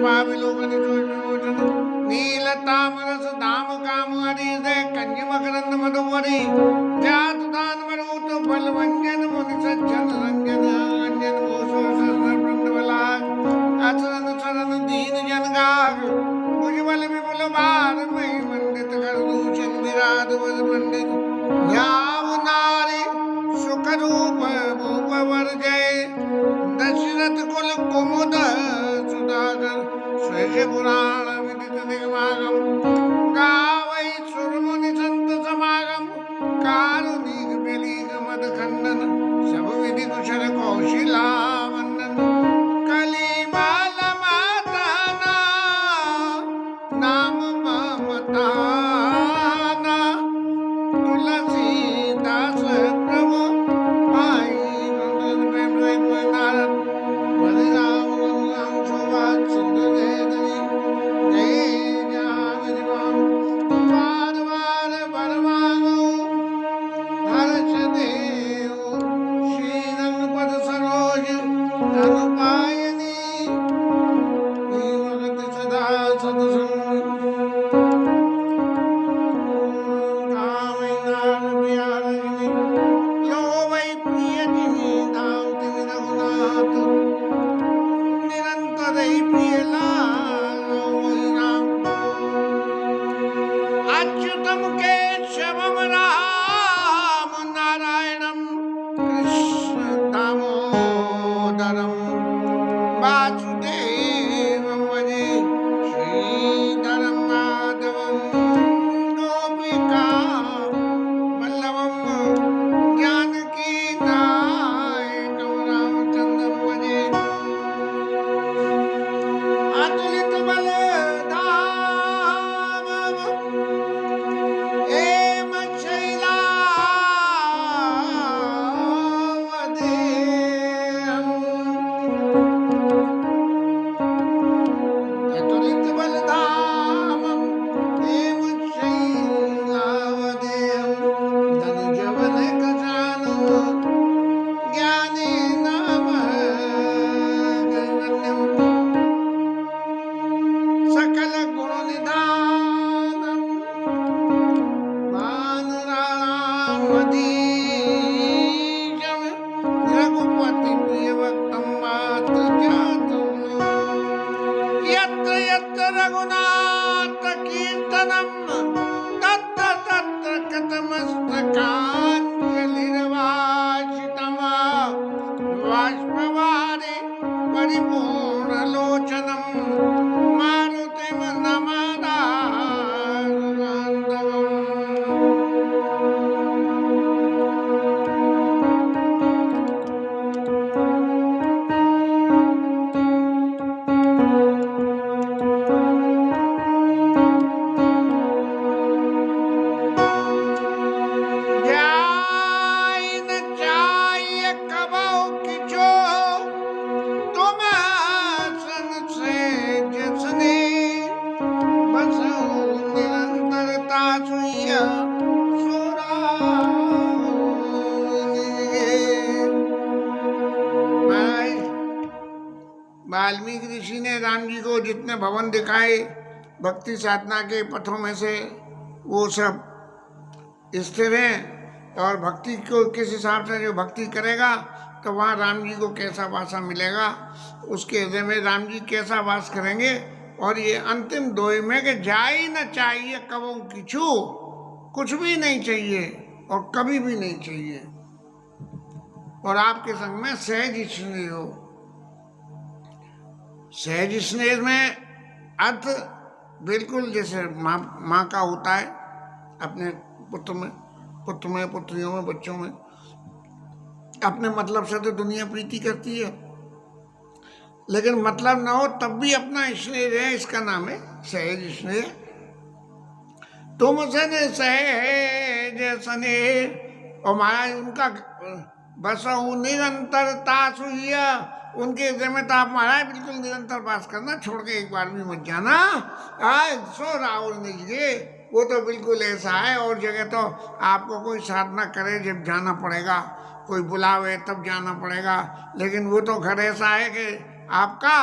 पाविलोकन विमोचन नीलतामरस धाम काम हरि से कंज मकरंद मधुवरी जात दान मरुत फल व्यंजन मुनि सज्जन रंजन अंजन भूषो शरण वृंदवला आचरण चरण दीन जन गाग भुजबल विपुल भार मही मंडित कर दूषण विराट वज पंडित ध्याव नारी सुख रूप भूप वर जय दशरथ कुल कुमुद सुधाकर स्वयं पुराण विदित निगमागम गावै सुर मुनि संत समागम कारुणिक बिलीग मद खंडन सब विधि कुशल कौशिला वंदन कली बाल माता नाम ममताना तुलसीदास प्रभु आई नंदन प्रेम रहित नारद बलि राम राम शोभा सिंधु जय धनी जय जान राम बार बार बर मांगो हर्ष देव श्री रंग पद सरोज धन पायनी भगत सदा सतसंग कामय नाम प्यारजनी लो वै प्रियजनी दाम तिमि रघुनाथ निरंतर प्रिय लालो वै राम अच्युतम केशवम राम नारायणम कृष्ण दामोदरम वासुदेवम भजे श्रीधरम माधवम गोपिका वल्लभम जानकी नायकम रामचंद्रम भजे अतुलित बल धाम एम शैलावदेहम अतुलित बल धाम एम शैलावदेहम धनुज बल गजानन ज्ञानी नाम गगनम सकल गुण निधानम वानराणामधीशम रघुपति प्रिय भक्तम मात जातम यत्र यत्र रघुनाथ कीर्तनम तत्र तत्र कथमस्तकाञ्जलिर्वाचितम बाष्पवारि परिपूर्णलोचनम मारुतिम नमादारन्दवम् ध्याय न चाह्य कबहु किछो तुम सन सेज स्नेह बसहु निरंतरता सुइय महाराज वाल्मीकि ऋषि ने राम जी को जितने भवन दिखाए भक्ति साधना के पथों में से वो सब स्थिर हैं और भक्ति को किस हिसाब से जो भक्ति करेगा तो वहाँ राम जी को कैसा वासा मिलेगा, उसके हृदय में राम जी कैसा वास करेंगे। और ये अंतिम दोहे में कि जाई न चाहिए कबो किछु, कुछ भी नहीं चाहिए और कभी भी नहीं चाहिए, और आपके संग में सहज स्नेह हो। सहज स्नेह में अर्थ बिल्कुल जैसे माँ का होता है अपने पुत्र में, पुत्रियों में, बच्चों में। अपने मतलब से तो दुनिया प्रीति करती है, लेकिन मतलब ना हो तब भी अपना स्नेह है, इसका नाम है सहज स्नेह। तुम सन सहज स्नेह, और महाराज उनका बसहु निरंतरता सुइया, उनके हृदय में तो आप महाराज बिल्कुल निरंतर वास करना, छोड़ के एक बार भी मत जाना। सो राहुल निज गे, वो तो बिल्कुल ऐसा है। और जगह तो आपको कोई साधना करे जब जाना पड़ेगा, कोई बुलावे तब जाना पड़ेगा, लेकिन वो तो घर ऐसा है कि आपका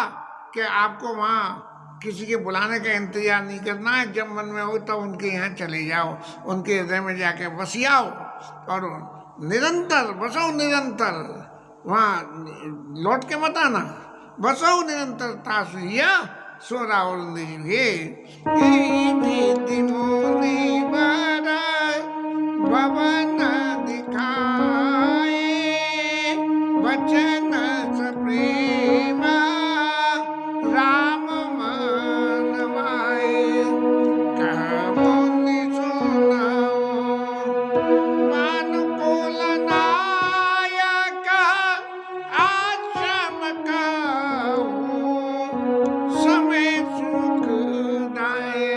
कि आपको वहाँ किसी के बुलाने का इंतजार नहीं करना है, जब मन में हो तब उनके यहाँ चले जाओ, उनके हृदय में जाके बस आओ और निरंतर बसो, निरंतर वहाँ लौट के मत आना, बसो निरंतर तासुया सो राहुल भवन दिखाए वचन प्रेम राम मन माए कहो सुनाओ मानुकूल नायक आश्रम का समय सुखदाए।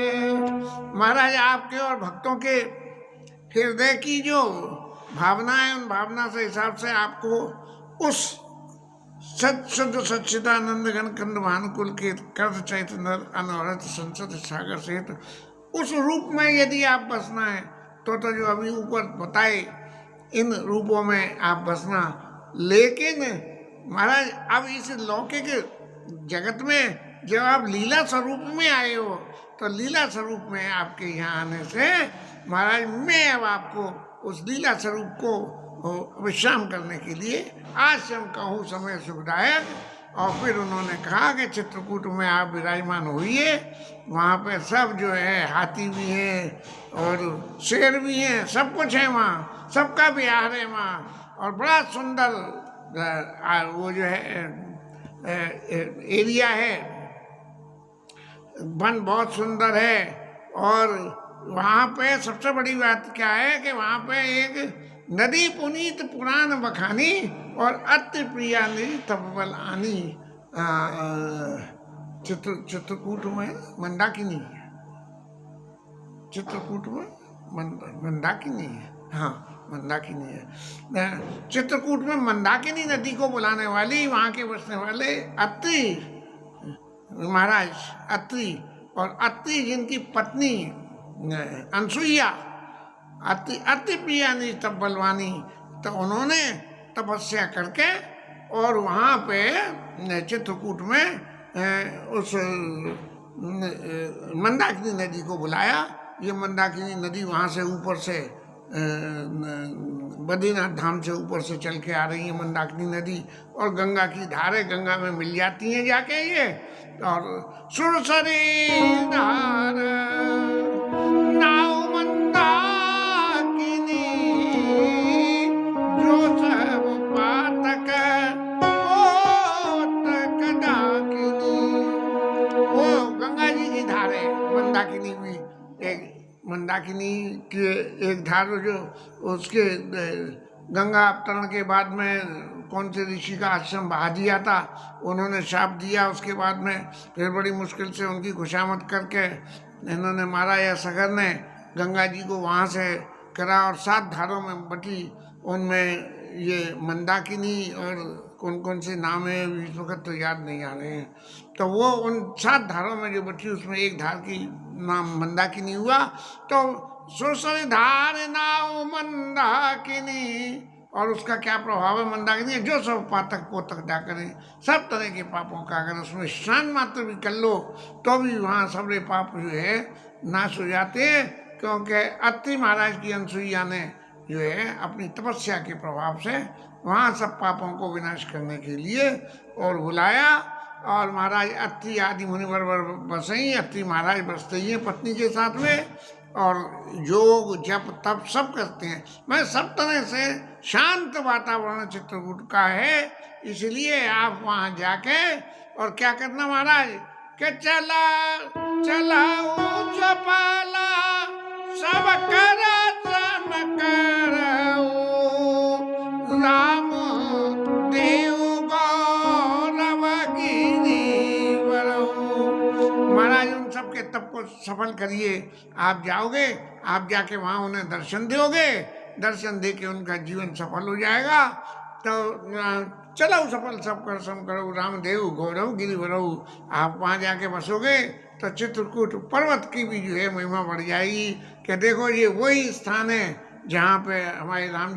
महाराज आपके और भक्तों के हृदय की जो भावना है, उन भावना से हिसाब से आपको उस शुद्ध सच्चिदानंद घन खंड भानुकुल के कर्द चैतन्य अनवरत संसद सागर सहित उस रूप में यदि आप बसना है तो जो अभी ऊपर बताए इन रूपों में आप बसना। लेकिन महाराज अब इस लौकिक जगत में जब आप लीला स्वरूप में आए हो तो लीला स्वरूप में आपके यहाँ आने से महाराज मैं अब आपको उस लीला स्वरूप को विश्राम करने के लिए आश्रम कहूँ समय सुखदायक। और फिर उन्होंने कहा कि चित्रकूट में आप विराजमान होइए, वहाँ पे सब जो है हाथी भी हैं और शेर भी हैं, सब कुछ है वहाँ, सबका विहार है वहाँ और बड़ा सुंदर वो जो है एरिया है, वन बहुत सुंदर है। और वहाँ पे सबसे बड़ी बात क्या है कि वहाँ पे एक नदी पुनीत पुराण बखानी और अति प्रिया निधि तपबल आनी चित्रकूट में मंदाकिनी है, चित्रकूट में मंदाकिनी है, हाँ मंदाकिनी है। चित्रकूट में मंदाकिनी नदी को बुलाने वाली वहाँ के बसने वाले अत्रि महाराज, अत्रि और अत्रि जिनकी पत्नी अनसुईया अति प्रिया नहीं तब बलवानी, तो उन्होंने तपस्या करके और वहाँ पे चित्रकूट में उस मंदाकिनी नदी को बुलाया। ये मंदाकिनी नदी वहाँ से ऊपर से बद्रीनाथ धाम से ऊपर से चल के आ रही है मंदाकिनी नदी और गंगा की धारे गंगा में मिल जाती हैं जाके ये। और सुरसरी धार नाव मंदाकिनी जो सब पातक पोतक डाकिनी। वो गंगा जी की धारे मंदाकिनी भी एक मंदाकिनी के एक धार जो उसके गंगा अवतरण के बाद में कौन से ऋषि का आश्रम बहा दिया था, उन्होंने शाप दिया, उसके बाद में फिर बड़ी मुश्किल से उनकी खुशामद करके इन्होंने मारा या सगर ने गंगा जी को वहाँ से करा और 7 धारों में बटी। उनमें ये मंदाकिनी और कौन कौन से नाम है इस वक्त तो याद नहीं आ रहे हैं। तो वो उन 7 धारों में जो बची उसमें एक धार की नाम मंदाकिनी हुआ। तो सुरसरी धार नाव मंदाकिनी और उसका क्या प्रभाव है मंदाकिनी, जो सब पातक पोतक जा करें, सब तरह के पापों का अगर उसमें स्नान मात्र भी कर लो तो भी वहाँ सबरे पाप जो है नाश हो जाते हैं। क्योंकि अत्रि महाराज की अनसुईया ने जो है अपनी तपस्या के प्रभाव से वहाँ सब पापों को विनाश करने के लिए और बुलाया। और महाराज अत्रि आदि मुनिवर बसई, अत्रि महाराज बसते ही हैं पत्नी के साथ में और योग जप तप सब करते हैं। मैं सब तरह से शांत वातावरण चित्रकूट का है, इसलिए आप वहाँ जाके और क्या करना महाराज के चला चला चपाला सब करा राम देव गौरव महाराज उन सबके तप को सफल करिए। आप जाओगे, आप जाके वहाँ उन्हें दर्शन दोगे, दर्शन दे के उनका जीवन सफल हो जाएगा। तो चलो सफल सब कर सम करो रामदेव गौरव गिरिवरऊ। आप वहाँ जाके बसोगे तो चित्रकूट पर्वत की भी जो है महिमा बढ़ जाएगी कि देखो ये वही स्थान है जहाँ पे हमारे राम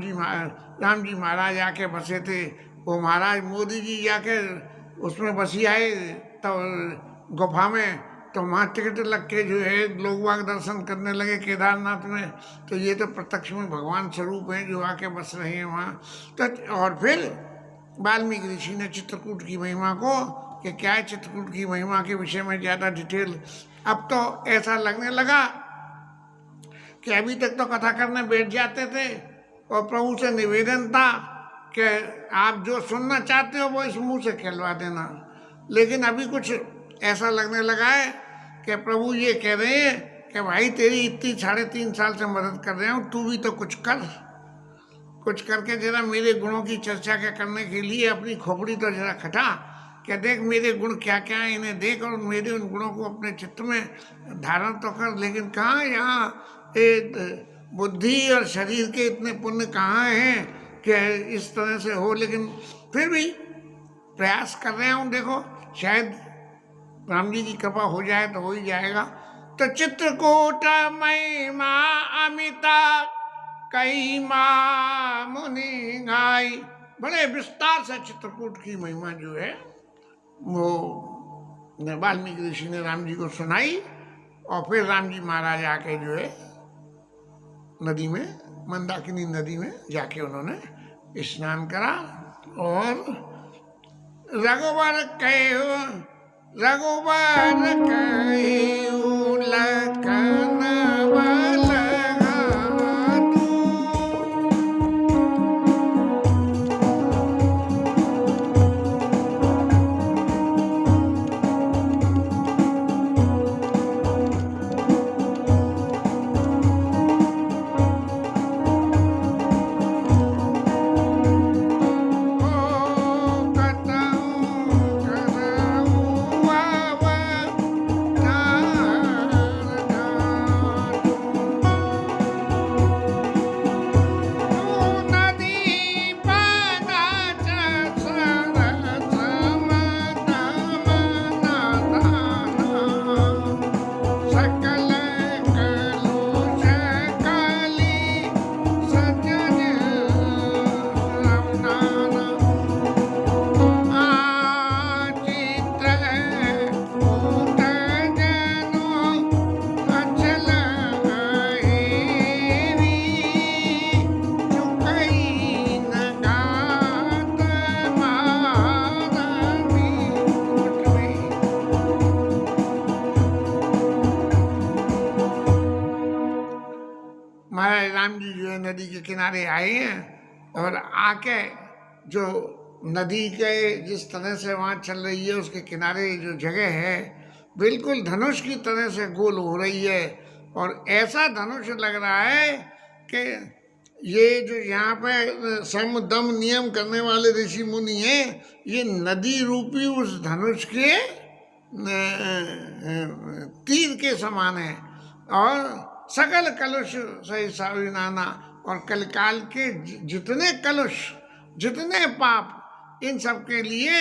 जी महाराज आके बसे थे। वो महाराज मोदी जी जाके उसमें बसी आए तो गुफा में, तो वहाँ टिकट लग के जो है लोग वाग दर्शन करने लगे केदारनाथ में। तो ये तो प्रत्यक्ष में भगवान स्वरूप हैं जो आके बस रहे हैं वहाँ। तो और फिर वाल्मीकि ऋषि ने चित्रकूट की महिमा को, कि क्या है चित्रकूट की महिमा के विषय में ज़्यादा डिटेल। अब तो ऐसा लगने लगा कि अभी तक तो कथा करने बैठ जाते थे और प्रभु से निवेदन था कि आप जो सुनना चाहते हो वो इस मुंह से कहलवा देना, लेकिन अभी कुछ ऐसा लगने लगा है कि प्रभु ये कह रहे हैं कि भाई तेरी इतनी 3.5 साल से मदद कर रहे हूँ, तू भी तो कुछ कर, कुछ करके जरा मेरे गुणों की चर्चा क्या करने के लिए अपनी खोपड़ी तो जरा खटा, क्या देख मेरे गुण क्या क्या हैं इन्हें देख और मेरे उन गुणों को अपने चित्त में धारण तो कर। लेकिन कहाँ यहाँ बुद्धि और शरीर के इतने पुण्य कहाँ हैं कि इस तरह से हो, लेकिन फिर भी प्रयास कर रहे हूँ। देखो शायद राम जी की कृपा हो जाए तो हो ही जाएगा। तो चित्रकूट महिमा अमिता कई माँ मुनि गाई, बड़े विस्तार से चित्रकूट की महिमा जो है वो वाल्मीकि ऋषि ने राम जी को सुनाई। और फिर राम जी महाराज आके जो है नदी में, मंदाकिनी नदी में जाके उन्होंने स्नान करा और रघुवर कहो लखन बल राम जी जो है नदी के किनारे आए हैं और आके जो नदी के जिस तरह से वहाँ चल रही है उसके किनारे जो जगह है बिल्कुल धनुष की तरह से गोल हो रही है। और ऐसा धनुष लग रहा है कि ये जो यहाँ पे सम दम नियम करने वाले ऋषि मुनि हैं, ये नदी रूपी उस धनुष के तीर के समान है। और सकल कलुष सही साविनाना, और कलकाल के जितने कलुष जितने पाप, इन सब के लिए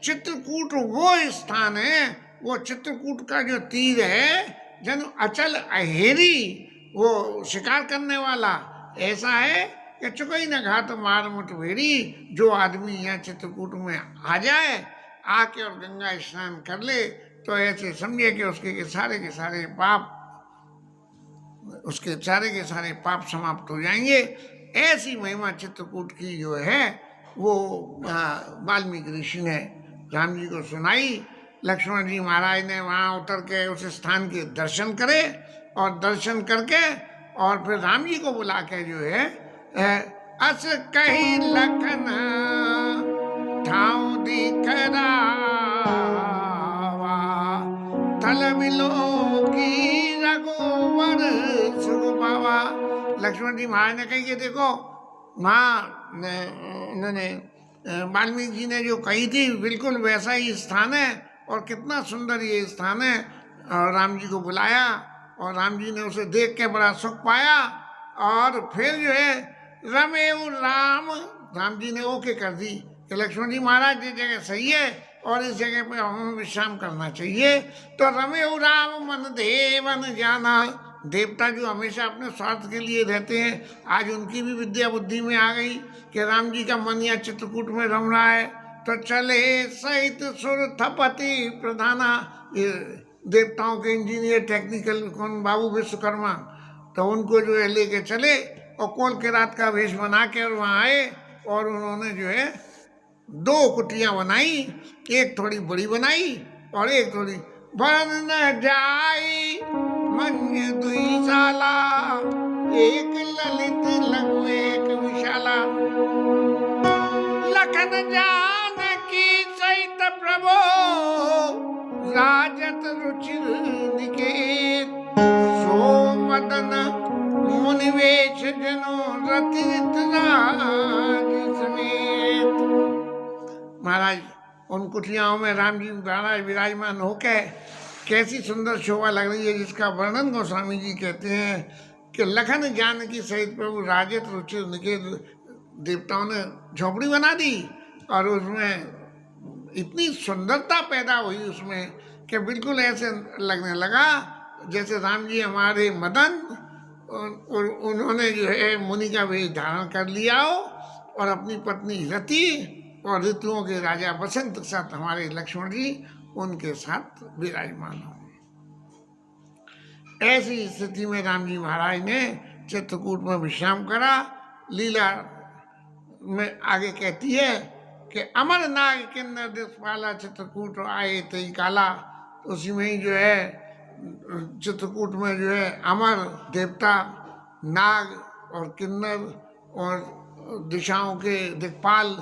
चित्रकूट वो स्थान है, वो चित्रकूट का जो तीर है जन अचल अहेरी, वो शिकार करने वाला ऐसा है कि चुकई न घात मार मुठभेड़ी। जो आदमी यहाँ चित्रकूट में आ जाए, आके और गंगा स्नान कर ले, तो ऐसे समझे कि उसके के सारे पाप, उसके के सारे पाप समाप्त हो जाएंगे। ऐसी महिमा चित्रकूट की जो है वो वाल्मीकि ऋषि ने राम जी को सुनाई। लक्ष्मण जी महाराज ने वहाँ उतर के उस स्थान के दर्शन करे, और दर्शन करके और फिर राम जी को बुला के जो है अस कही लखन ठाव दिखरा थल बिलो की रघुवर सुख पावा। लक्ष्मण जी महाराज ने कही कि देखो माँ उन्होंने वाल्मीकि जी ने जो कही थी बिल्कुल वैसा ही स्थान है, और कितना सुंदर ये स्थान है। और राम जी को बुलाया और राम जी ने उसे देख के बड़ा सुख पाया। और फिर जो है रमेऊ राम जी ने ओके कर दी कि लक्ष्मण जी महाराज ये जगह सही है और इस जगह पे हमें विश्राम करना चाहिए। तो रमेऊ राम मन देवन जाना, देवता जो हमेशा अपने स्वार्थ के लिए रहते हैं, आज उनकी भी विद्या बुद्धि में आ गई कि राम जी का मन या चित्रकूट में रम रहा है, तो चले सहित सुर थपति प्रधाना। ये देवताओं के इंजीनियर टेक्निकल कौन बाबू विश्वकर्मा, तो उनको जो है लेके चले और कोल के रात का वेश बना के और वहाँ आए और उन्होंने जो है 2 कुटियाँ बनाई, एक थोड़ी बड़ी बनाई और एक थोड़ी बन न जाई मंज दुईशाला, एक ललित लघु एक विशाला। लखन जान की सहित प्रभो राजत रुचिर निकेत, सो मदन मुनिवेश जनो रतित राज समेत। महाराज उन कुटियाओं में राम जी महाराज विराजमान होकर कैसी सुंदर शोभा लग रही है, जिसका वर्णन गोस्वामी जी कहते हैं कि लखन जानकी सहित प्रभु राजत रुचिर निकेत। देवताओं ने झोपड़ी बना दी और उसमें इतनी सुंदरता पैदा हुई उसमें कि बिल्कुल ऐसे लगने लगा जैसे राम जी हमारे मदन और उन्होंने जो है मुनि का वेश धारण कर लिया हो और अपनी पत्नी रति और ऋतुओं के राजा बसंत के साथ हमारे लक्ष्मण जी उनके साथ विराजमान हो। ऐसी स्थिति में राम जी महाराज ने चित्रकूट में विश्राम करा। लीला में आगे कहती है कि अमर नाग किन्नर दिशपाला चित्रकूट आए तई काला। उसी में ही जो है चित्रकूट में जो है अमर देवता नाग और किन्नर और दिशाओं के दिक्पाल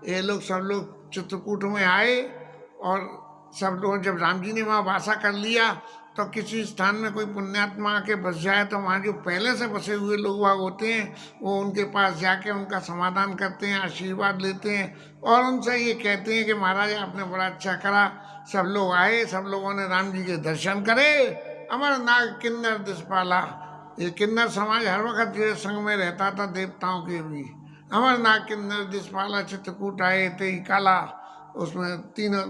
ये लोग सब लोग चित्रकूट में आए और सब लोग जब राम जी ने वहाँ वासा कर लिया तो किसी स्थान में कोई पुण्यात्मा आके बस जाए तो वहाँ जो पहले से बसे हुए लोग वहाँ होते हैं वो उनके पास जाके उनका समाधान करते हैं, आशीर्वाद लेते हैं और उनसे ये कहते हैं कि महाराज आपने बड़ा अच्छा करा। सब लोग आए, सब लोगों ने राम जी के दर्शन करे। अमर नाग किन्नर दिशपाला, ये किन्नर समाज हर वक्त जो है संग में रहता था देवताओं के भी। अमर नाग किन्नर दिशपाला चित्रकूट आए ते काला, उसमें तीनों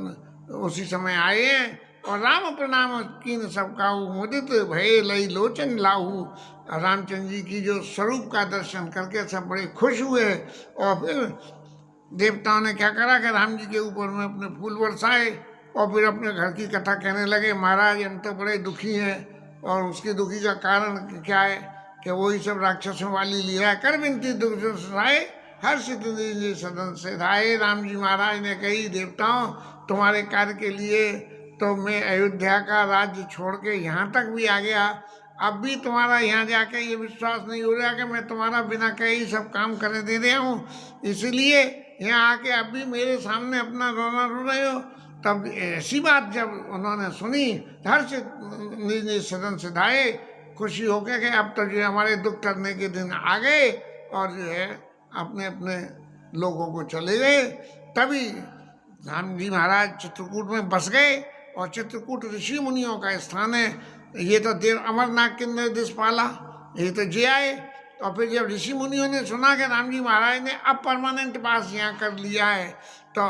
उसी समय आए हैं और राम प्रणाम कीन सबका मुदित भय लई लोचन लाहू। रामचंद्र जी की जो स्वरूप का दर्शन करके सब बड़े खुश हुए और फिर देवताओं ने क्या करा कि राम जी के ऊपर में अपने फूल बरसाए और फिर अपने घर की कथा कहने लगे। महाराज हम तो बड़े दुखी हैं और उसके दुखी का कारण क्या है कि वही सब राक्षसों वाली लीला कर बिनती दुख सुनाए हर सिद्धि सदन से राय। राम जी महाराज ने कही देवताओं तुम्हारे कार्य के लिए तो मैं अयोध्या का राज्य छोड़ के यहाँ तक भी आ गया, अब भी तुम्हारा यहाँ जाके ये विश्वास नहीं हो रहा कि मैं तुम्हारा बिना कहे ही सब काम करने दे रहा हूँ, इसलिए यहाँ आके अब भी मेरे सामने अपना रोना रो रहे हो। तब ऐसी बात जब उन्होंने सुनी हर से निज निज सदन से धाये, खुशी हो गया कि अब तो जो हमारे दुख करने के दिन आ गए और जो है अपने अपने लोगों को चले गए। तभी राम जी महाराज चित्रकूट में बस गए और चित्रकूट ऋषि मुनियों का स्थान है। ये तो देव अमरनाथ किन्नर दिशपाला ये तो जे आए। और फिर जब ऋषि मुनियों ने सुना कि राम जी महाराज ने अब परमानेंट पास यहाँ कर लिया है तो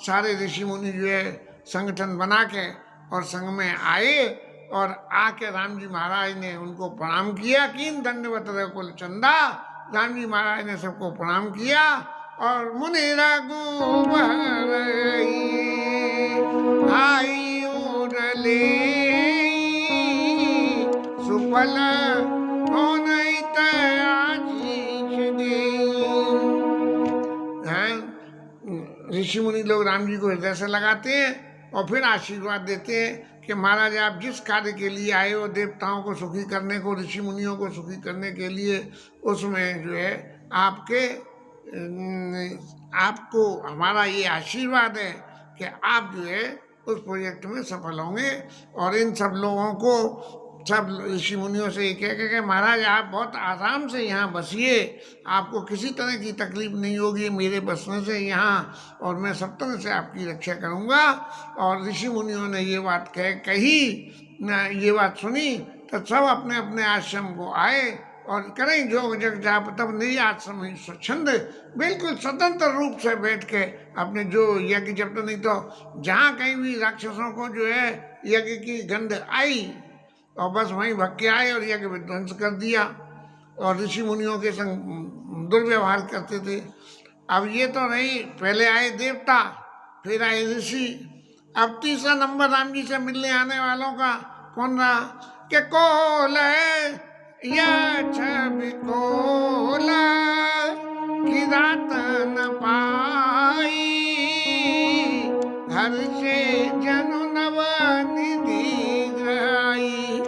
सारे ऋषि मुनि जो है संगठन बना के और संग में आए और आके राम जी महाराज ने उनको प्रणाम किया। कीन दंडवत कुल चंदा, राम जी महाराज ने सबको प्रणाम किया और मुनि रघुबर आई उड़ले सुफल ऋषि मुनि लोग राम जी को हृदय से लगाते हैं और फिर आशीर्वाद देते हैं कि महाराज आप जिस कार्य के लिए आए हो देवताओं को सुखी करने को, ऋषि मुनियों को सुखी करने के लिए, उसमें जो है आपको हमारा ये आशीर्वाद है कि आप जो है उस प्रोजेक्ट में सफल होंगे। और इन सब लोगों को सब ऋषि मुनियों से ये कह के महाराज आप बहुत आराम से यहाँ बसिए, आपको किसी तरह की तकलीफ नहीं होगी मेरे बसने से यहाँ, और मैं सब तरह से आपकी रक्षा करूँगा। और ऋषि मुनियों ने ये बात कही ये बात सुनी तो सब अपने अपने आश्रम को आए और करें जोग जग जाप तब निज आश्रम ही स्वच्छंद, बिल्कुल स्वतंत्र रूप से बैठ के अपने जो यज्ञ जब तो नहीं तो जहाँ कहीं भी राक्षसों को जो है यज्ञ की गंध आई और बस वहीं भग के आए और यज्ञ विध्वंस कर दिया और ऋषि मुनियों के संग दुर्व्यवहार करते थे। अब ये तो नहीं, पहले आए देवता फिर आए ऋषि। अब तीसरा नंबर राम जी से मिलने आने वालों का कौन रहा कि कोल या छवि कोला की रात न पाई हर से जनु नव निधि ग्राई।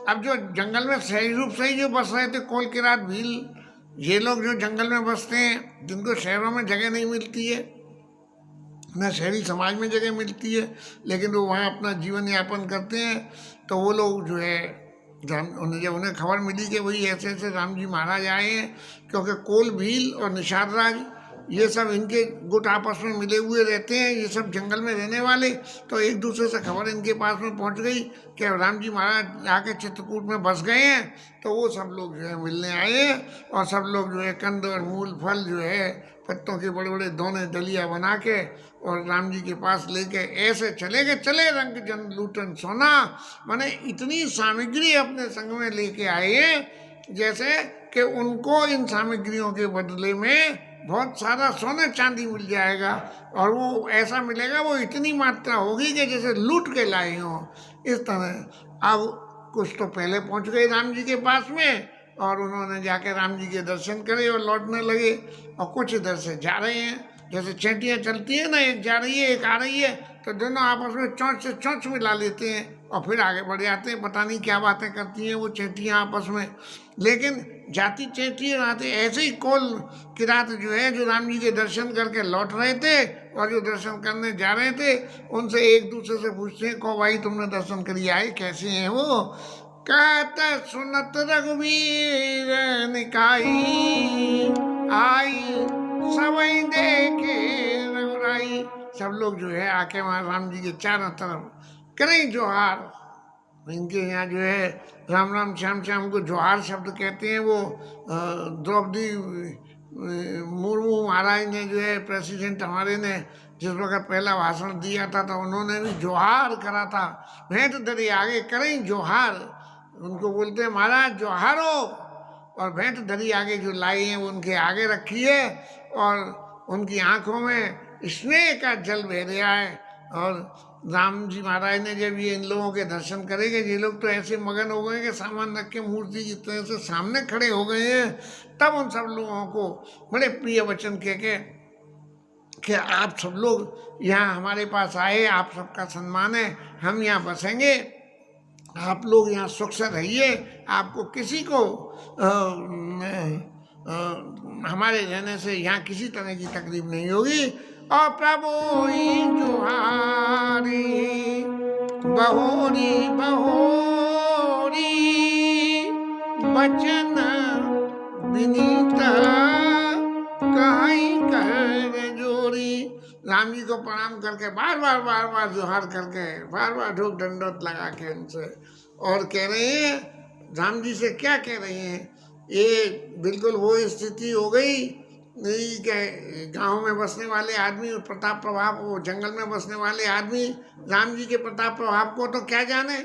अब जो जंगल में सही रूप से ही जो बस रहे थे कोल की रात भील, ये लोग जो जंगल में बसते हैं जिनको शहरों में जगह नहीं मिलती है, न शहरी समाज में जगह मिलती है, लेकिन वो वहाँ अपना जीवन यापन करते हैं, तो वो लोग जो है जब उन्हें खबर मिली कि वही ऐसे ऐसे राम जी महाराज आए हैं, क्योंकि कोल भील और निषाद राज ये सब इनके गुट आपस में मिले हुए रहते हैं, ये सब जंगल में रहने वाले, तो एक दूसरे से खबर इनके पास में पहुंच गई कि राम जी महाराज आके चित्रकूट में बस गए हैं। तो वो सब लोग जो है मिलने आए और सब लोग जो है कंद और मूल फल जो है पत्तों के बड़े बड़े दोने दलिया बना के और राम जी के पास लेके ऐसे चले गए, चले रंग जन लूटन सोना, माने इतनी सामग्री अपने संग में लेके आए जैसे कि उनको इन सामग्रियों के बदले में बहुत सारा सोने चांदी मिल जाएगा, और वो ऐसा मिलेगा, वो इतनी मात्रा होगी कि जैसे लूट के लाए हों, इस तरह। अब कुछ तो पहले पहुंच गए राम जी के पास में और उन्होंने जाके राम जी के दर्शन करे और लौटने लगे, और कुछ इधर से जा रहे हैं, जैसे चेंटियाँ चलती है ना, एक जा रही है एक आ रही है, तो दोनों आपस में चोंच से चोंच मिला लेते हैं और फिर आगे बढ़ जाते हैं। पता नहीं क्या बातें करती हैं वो चेंटियाँ आपस में, लेकिन जाती चेंटियाँ आते। ऐसे ही कोल की रात जो है, जो राम जी के दर्शन करके लौट रहे थे और जो दर्शन करने जा रहे थे, उनसे एक दूसरे से पूछते हैं, को भाई तुमने दर्शन करी आए, कैसे हैं वो? कहते सुनत रघुवीर निकाई आई सबई देखे रघुराई। सब लोग जो है आके वहाँ राम जी के चारों तरफ करें जोहार। इनके यहाँ जो है राम राम श्याम श्याम को जोहार शब्द कहते हैं। वो द्रौपदी मुर्मू महाराज ने जो है प्रेसिडेंट हमारे ने जिस वक्त पहला भाषण दिया था तो उन्होंने भी जोहार करा था, भेंट धरी आगे करें जोहार। उनको बोलते हैं महाराज जोहारो, और भेंट धरी आगे जो लाई है वो उनके आगे रखी है और उनकी आंखों में स्नेह का जल बह रहा है। और राम जी महाराज ने जब ये इन लोगों के दर्शन करेंगे, ये लोग तो ऐसे मगन हो गए कि सामान रख के मूर्ति की तरह से सामने खड़े हो गए हैं। तब उन सब लोगों को बड़े प्रिय वचन कह के कि आप सब लोग यहाँ हमारे पास आए, आप सबका सम्मान है, हम यहाँ बसेंगे, आप लोग यहाँ सुख से रहिए, आपको किसी को हमारे रहने से यहाँ किसी तरह की तकलीफ नहीं होगी। और प्रभु जोहारी बहोरी बहोरी बचन विनीत कहीं कर जोरी। राम जी को प्रणाम करके बार बार जोहार करके बार बार ढूक दंडोत लगा के उनसे और कह रहे हैं, राम जी से क्या कह रहे हैं, ये बिल्कुल वो स्थिति हो गई कि गांव में बसने वाले आदमी प्रताप प्रभाव, वो जंगल में बसने वाले आदमी राम जी के प्रताप प्रभाव को तो क्या जाने,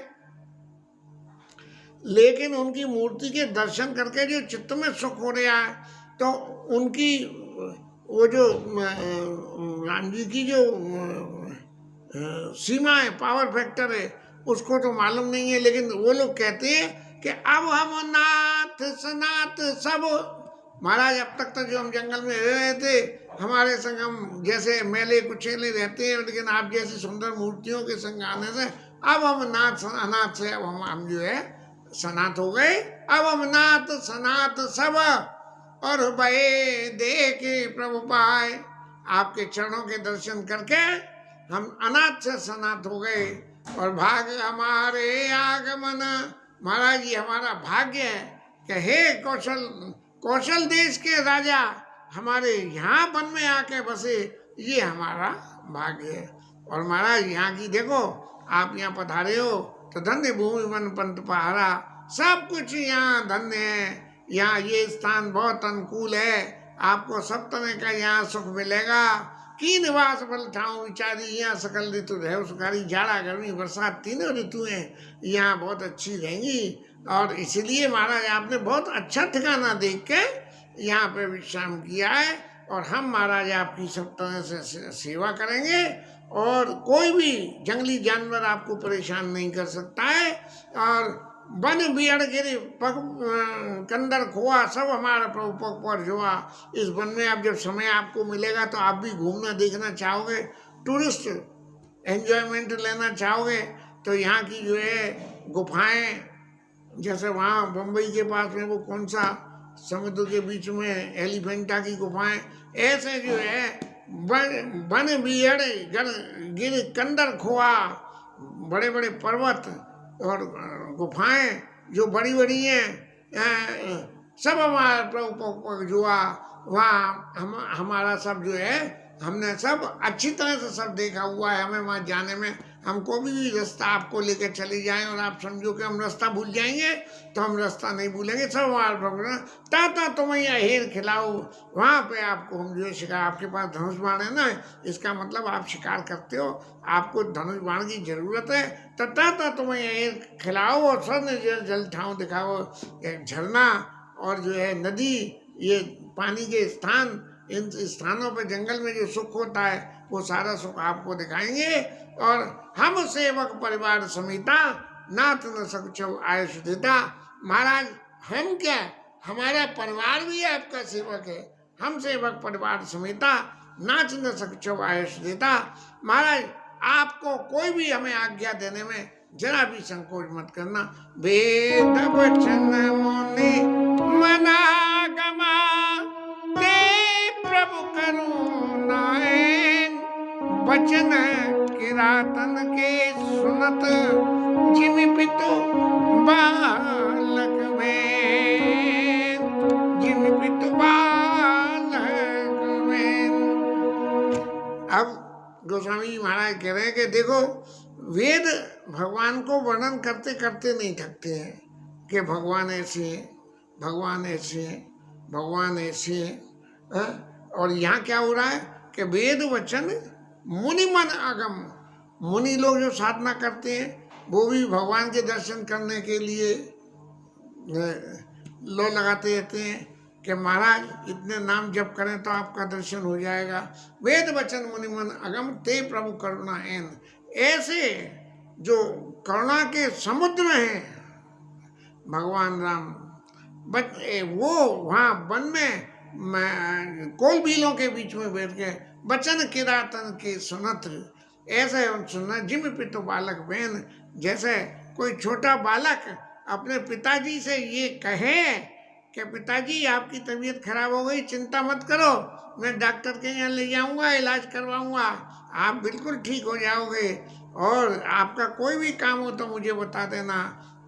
लेकिन उनकी मूर्ति के दर्शन करके जो चित्त में सुख हो रहा है, तो उनकी वो जो राम जी की जो सीमा है, पावर फैक्टर है, उसको तो मालूम नहीं है। लेकिन वो लोग कहते हैं कि अब हम नाथ सनाथ सब, महाराज अब तक तो जो हम जंगल में रह रहे थे, हमारे संग हम जैसे मेले कुचेले रहते हैं, लेकिन आप जैसी सुंदर मूर्तियों के संग आने से अब हम नाथ अनाथ से अब हम जो है सनाथ हो गए। अब हम नाथ सनाथ सब और भये देखे प्रभु पाए, आपके चरणों के दर्शन करके हम अनाथ से सनाथ हो गए। और भाग्य हमारे आगमन, महाराज जी हमारा भाग्य है कि हे कौशल देश के राजा हमारे यहाँ वन में आके बसे, ये हमारा भाग्य है। और महाराज यहाँ की देखो, आप यहाँ पधारे हो तो धन्य भूमि वन पंत पहारा, सब कुछ यहाँ धन्य है। यहाँ ये स्थान बहुत अनुकूल है, आपको सब तरह का यहाँ सुख मिलेगा। की निवास बल ठाऊं विचारी, यहाँ सकल ऋतु रहे सुखारी, जाड़ा गर्मी बरसात तीनों ऋतुएं यहाँ बहुत अच्छी रहेंगी। और इसलिए महाराज आपने बहुत अच्छा ठिकाना देख के यहाँ पे विश्राम किया है। और हम महाराज आपकी सब तरह से सेवा करेंगे और कोई भी जंगली जानवर आपको परेशान नहीं कर सकता है। और वन बियड़ गिरी कंदर खोआ सब हमारा प्रभु पग पर जुआ। इस वन में अब जब समय आपको मिलेगा तो आप भी घूमना देखना चाहोगे, टूरिस्ट एंजॉयमेंट लेना चाहोगे तो यहाँ की जो है गुफाएं, जैसे वहाँ बम्बई के पास में वो कौन सा समुद्र के बीच में एलिफेंटा की गुफाएं, ऐसे जो है वन बियड़ गिर कंदर खोआ, बड़े बड़े पर्वत और गुफाएं जो बड़ी बड़ी हैं, सब हमारा प्रभु जुआ। वहाँ हमारा सब जो है हमने सब अच्छी तरह से सब देखा हुआ है। हमें वहाँ जाने में हमको भी रास्ता आपको लेकर चले जाएं और आप समझो कि हम रास्ता भूल जाएंगे तो हम रास्ता नहीं भूलेंगे। सब हमारा प्रभु ताता तुम्हें अहेर खिलाओ, वहाँ पे आपको हम जो है शिकार, आपके पास धनुष बाण है ना, इसका मतलब आप शिकार करते हो, आपको धनुष बाण की जरूरत है। तो ताता तुम्हें अहेर खिलाओ और स्वर्ण जल ठाव दिखाओ। एक झरना और जो है नदी, ये पानी के स्थान, इन स्थानों पे जंगल में जो सुख होता है वो सारा सुख आपको दिखाएंगे। और हम सेवक परिवार समेता नाथ न सकुचव आयुष देता। महाराज हम क्या, हमारा परिवार भी आपका सेवक है, हम सेवक परिवार समेता नाच न सकुचव आयुष देता। महाराज आपको कोई भी हमें आज्ञा देने में जरा भी संकोच मत करना। वेद वचन मुनि मनागमा प्रभु करुणाएं, वचन किरातन के सुनत जिमि पितु बालक में, जिमि पितु बालक में। अब गोस्वामी जी महाराज कह रहे हैं कि देखो, वेद भगवान को वर्णन करते करते नहीं थकते हैं कि भगवान ऐसे हैं, भगवान ऐसे हैं, भगवान ऐसे हैं। और यहाँ क्या हो रहा है कि वेद वचन मुनि मन आगम, मुनि लोग जो साधना करते हैं वो भी भगवान के दर्शन करने के लिए लो लगाते रहते हैं कि महाराज इतने नाम जप करें तो आपका दर्शन हो जाएगा। वेद वचन मुनि मन अगम ते प्रभु करुणा एन, ऐसे जो करुणा के समुद्र हैं भगवान राम, वो वहाँ वन में कोल बीलों के बीच में बैठ के बचन किरातन के सुनत, ऐसे सुनना जिम पितु बालक बहन, जैसे कोई छोटा बालक अपने पिताजी से ये कहे कि पिताजी आपकी तबीयत खराब हो गई, चिंता मत करो, मैं डॉक्टर के यहाँ ले जाऊँगा, इलाज करवाऊँगा, आप बिल्कुल ठीक हो जाओगे और आपका कोई भी काम हो तो मुझे बता देना।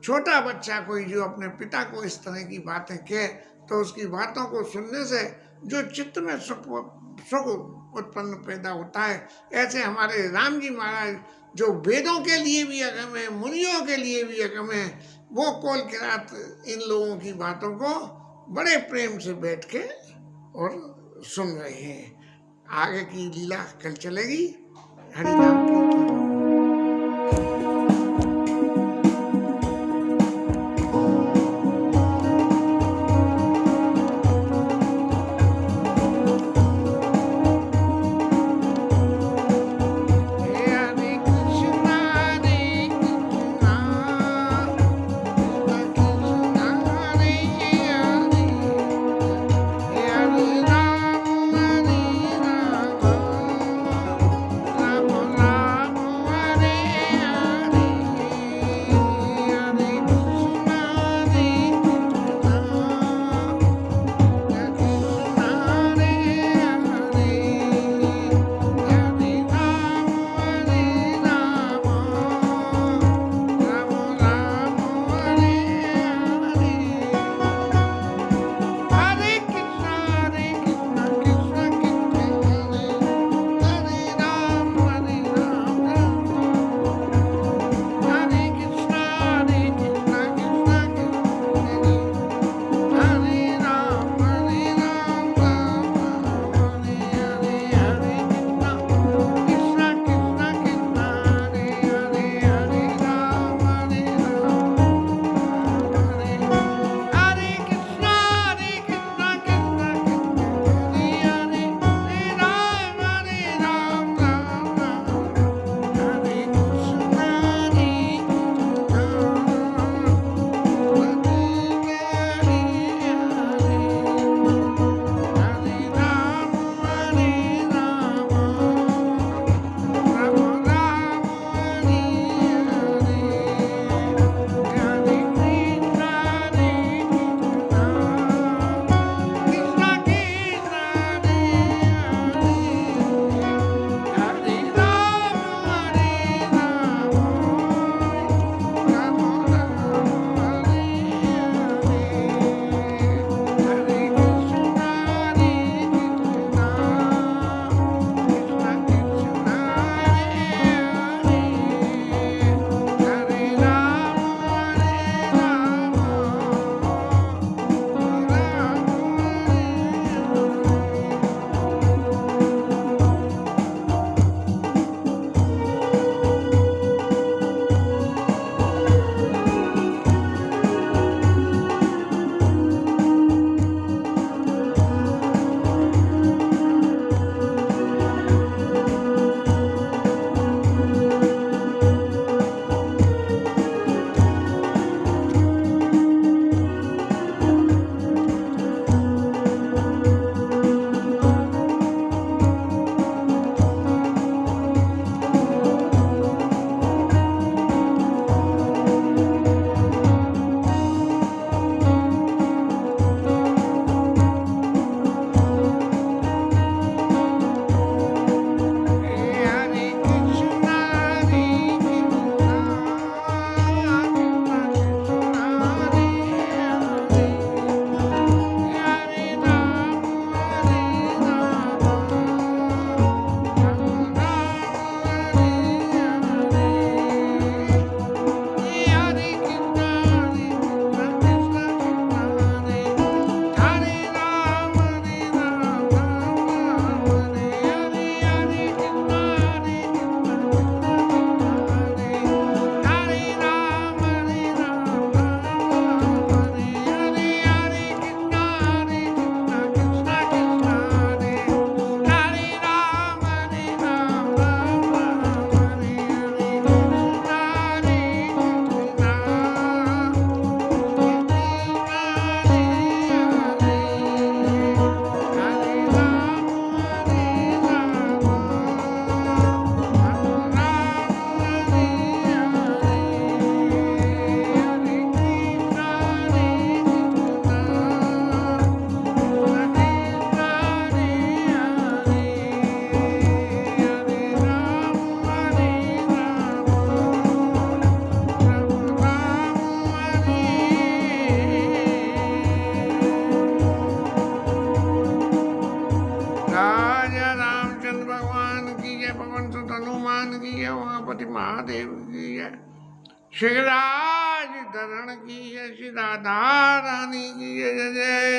छोटा बच्चा कोई जो अपने पिता को इस तरह की बातें कहे तो उसकी बातों को सुनने से जो चित्त में सुख उत्पन्न पैदा होता है, ऐसे हमारे राम जी महाराज जो वेदों के लिए भी अगम है, मुनियों के लिए भी अगम है, वो कोल किरात इन लोगों की बातों को बड़े प्रेम से बैठ के और सुन रहे हैं। आगे की लीला कल चलेगी। हरिनाम की राम राम पवन सुत हनुमान की जय, उमापति महादेव की जय, श्री राज धरण की जय, श्री राधा रानी की जय जय।